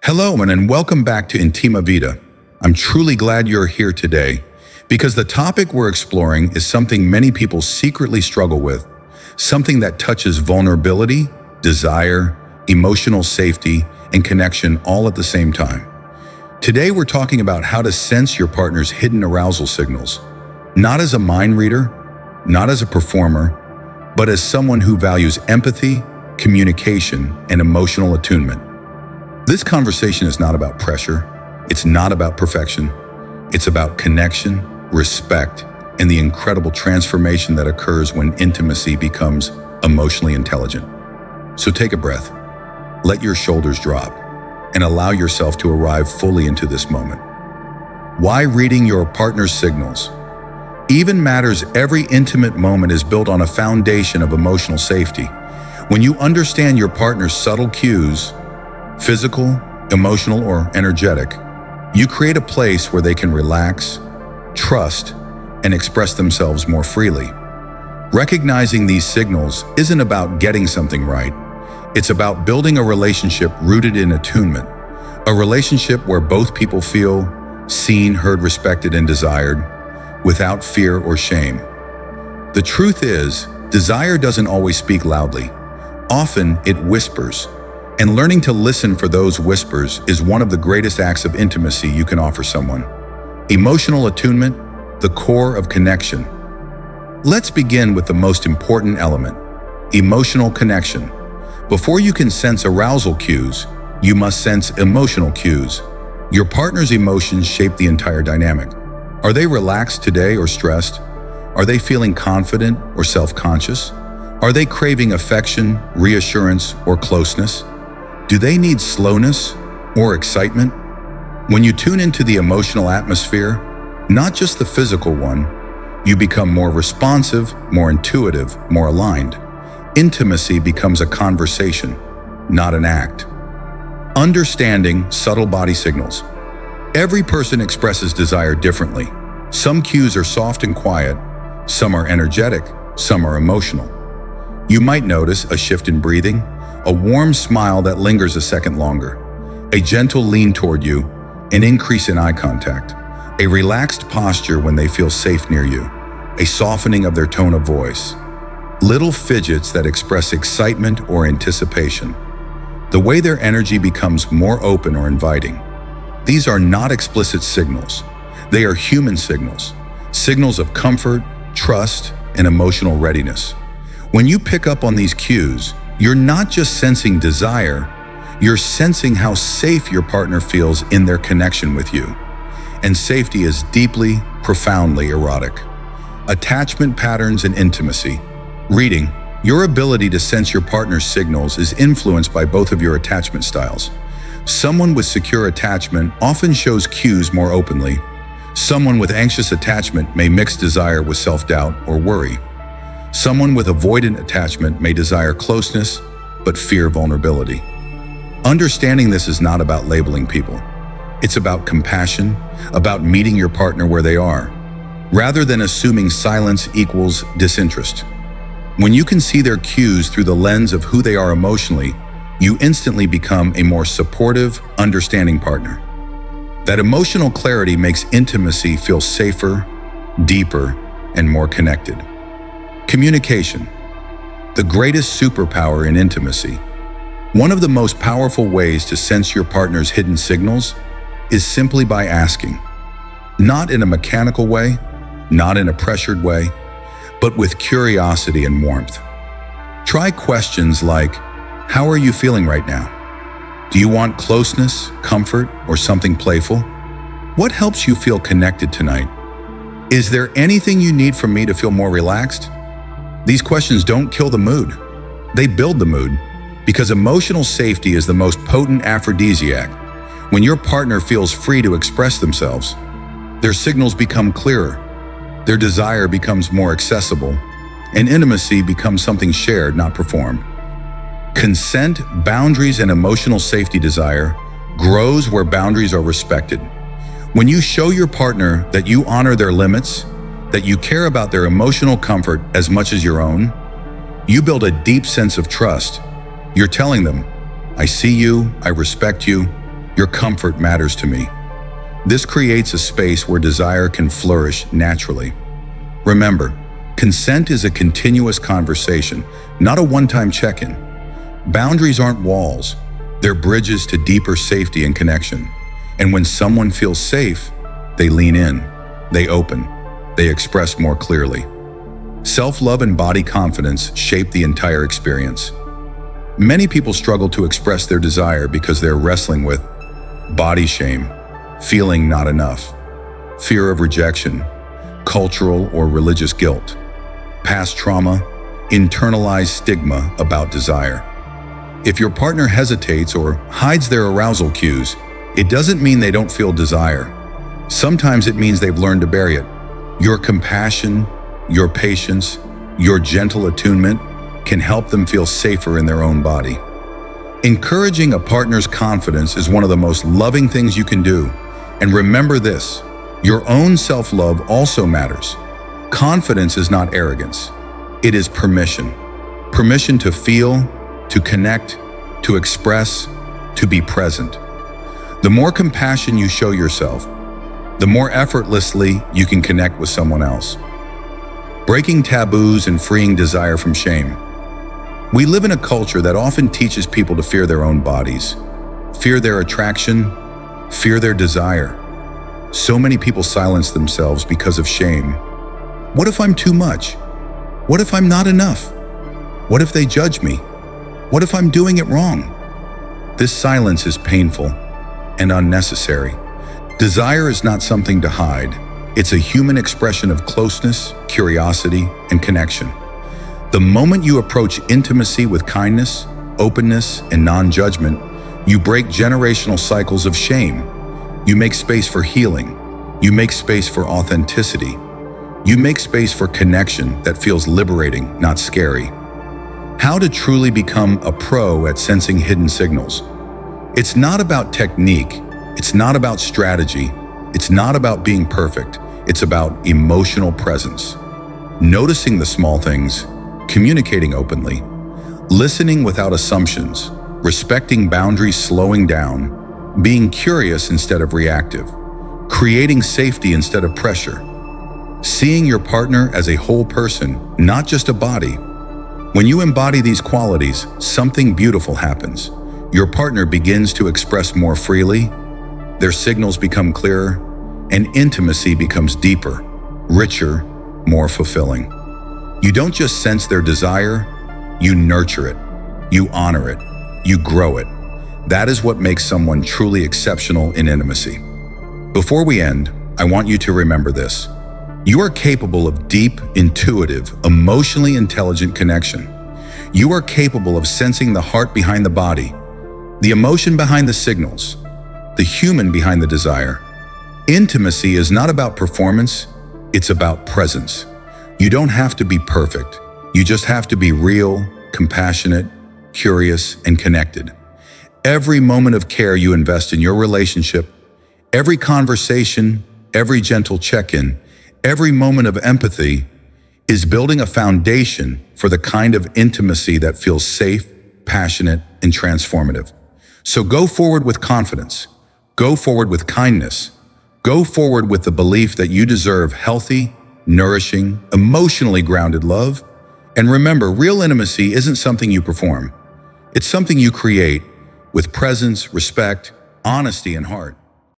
Hello, and welcome back to Intima Vida. I'm truly glad you're here today because the topic we're exploring is something many people secretly struggle with, something that touches vulnerability, desire, emotional safety, and connection all at the same time. Today, we're talking about how to sense your partner's hidden arousal signals, not as a mind reader, not as a performer, but as someone who values empathy, communication, and emotional attunement. This conversation is not about pressure. It's not about perfection. It's about connection, respect, and the incredible transformation that occurs when intimacy becomes emotionally intelligent. So take a breath, let your shoulders drop, and allow yourself to arrive fully into this moment. Why reading your partner's signals even matters. Every intimate moment is built on a foundation of emotional safety. When you understand your partner's subtle cues, physical, emotional, or energetic, you create a place where they can relax, trust, and express themselves more freely. Recognizing these signals isn't about getting something right. It's about building a relationship rooted in attunement, a relationship where both people feel seen, heard, respected, and desired without fear or shame. The truth is, desire doesn't always speak loudly. Often, it whispers. And learning to listen for those whispers is one of the greatest acts of intimacy you can offer someone. Emotional attunement, the core of connection. Let's begin with the most important element, emotional connection. Before you can sense arousal cues, you must sense emotional cues. Your partner's emotions shape the entire dynamic. Are they relaxed today or stressed? Are they feeling confident or self-conscious? Are they craving affection, reassurance, or closeness? Do they need slowness or excitement? When you tune into the emotional atmosphere, not just the physical one, you become more responsive, more intuitive, more aligned. Intimacy becomes a conversation, not an act. Understanding subtle body signals. Every person expresses desire differently. Some cues are soft and quiet, some are energetic, some are emotional. You might notice a shift in breathing, a warm smile that lingers a second longer, a gentle lean toward you, an increase in eye contact, a relaxed posture when they feel safe near you, a softening of their tone of voice, little fidgets that express excitement or anticipation, the way their energy becomes more open or inviting. These are not explicit signals. They are human signals, signals of comfort, trust, and emotional readiness. When you pick up on these cues, you're not just sensing desire, you're sensing how safe your partner feels in their connection with you. And safety is deeply, profoundly erotic. Attachment patterns and intimacy. Reading. Your ability to sense your partner's signals is influenced by both of your attachment styles. Someone with secure attachment often shows cues more openly. Someone with anxious attachment may mix desire with self-doubt or worry. Someone with avoidant attachment may desire closeness, but fear vulnerability. Understanding this is not about labeling people. It's about compassion, about meeting your partner where they are, rather than assuming silence equals disinterest. When you can see their cues through the lens of who they are emotionally, you instantly become a more supportive, understanding partner. That emotional clarity makes intimacy feel safer, deeper, and more connected. Communication, the greatest superpower in intimacy. One of the most powerful ways to sense your partner's hidden signals is simply by asking. Not in a mechanical way, not in a pressured way, but with curiosity and warmth. Try questions like, how are you feeling right now? Do you want closeness, comfort, or something playful? What helps you feel connected tonight? Is there anything you need from me to feel more relaxed? These questions don't kill the mood. They build the mood, because emotional safety is the most potent aphrodisiac. When your partner feels free to express themselves, their signals become clearer, their desire becomes more accessible, and intimacy becomes something shared, not performed. Consent, boundaries, and emotional safety desire grows where boundaries are respected. When you show your partner that you honor their limits, that you care about their emotional comfort as much as your own, you build a deep sense of trust. You're telling them, I see you, I respect you, Your comfort matters to me. This creates a space where desire can flourish naturally. Remember, consent is a continuous conversation, not a one-time check-in. Boundaries aren't walls. They're bridges to deeper safety and connection. And when someone feels safe, they lean in, they open, they express more clearly. Self-love and body confidence shape the entire experience. Many people struggle to express their desire because they're wrestling with body shame, feeling not enough, fear of rejection, cultural or religious guilt, past trauma, internalized stigma about desire. If your partner hesitates or hides their arousal cues, it doesn't mean they don't feel desire. Sometimes it means they've learned to bury it. Your compassion, your patience, your gentle attunement can help them feel safer in their own body. Encouraging a partner's confidence is one of the most loving things you can do. And remember this, your own self-love also matters. Confidence is not arrogance. It is permission. Permission to feel, to connect, to express, to be present. The more compassion you show yourself, the more effortlessly you can connect with someone else. Breaking taboos and freeing desire from shame. We live in a culture that often teaches people to fear their own bodies, fear their attraction, fear their desire. So many people silence themselves because of shame. What if I'm too much? What if I'm not enough? What if they judge me? What if I'm doing it wrong? This silence is painful and unnecessary. Desire is not something to hide. It's a human expression of closeness, curiosity, and connection. The moment you approach intimacy with kindness, openness, and non-judgment, you break generational cycles of shame. You make space for healing. You make space for authenticity. You make space for connection that feels liberating, not scary. How to truly become a pro at sensing hidden signals. It's not about technique. It's not about strategy. It's not about being perfect. It's about emotional presence. Noticing the small things, communicating openly, listening without assumptions, respecting boundaries, slowing down, being curious instead of reactive, creating safety instead of pressure, seeing your partner as a whole person, not just a body. When you embody these qualities, something beautiful happens. Your partner begins to express more freely, their signals become clearer, and intimacy becomes deeper, richer, more fulfilling. You don't just sense their desire, you nurture it, you honor it, you grow it. That is what makes someone truly exceptional in intimacy. Before we end, I want you to remember this. You are capable of deep, intuitive, emotionally intelligent connection. You are capable of sensing the heart behind the body, the emotion behind the signals, the human behind the desire. Intimacy is not about performance, it's about presence. You don't have to be perfect. You just have to be real, compassionate, curious, and connected. Every moment of care you invest in your relationship, every conversation, every gentle check-in, every moment of empathy is building a foundation for the kind of intimacy that feels safe, passionate, and transformative. So go forward with confidence. Go forward with kindness. Go forward with the belief that you deserve healthy, nourishing, emotionally grounded love. And remember, real intimacy isn't something you perform. It's something you create with presence, respect, honesty, and heart.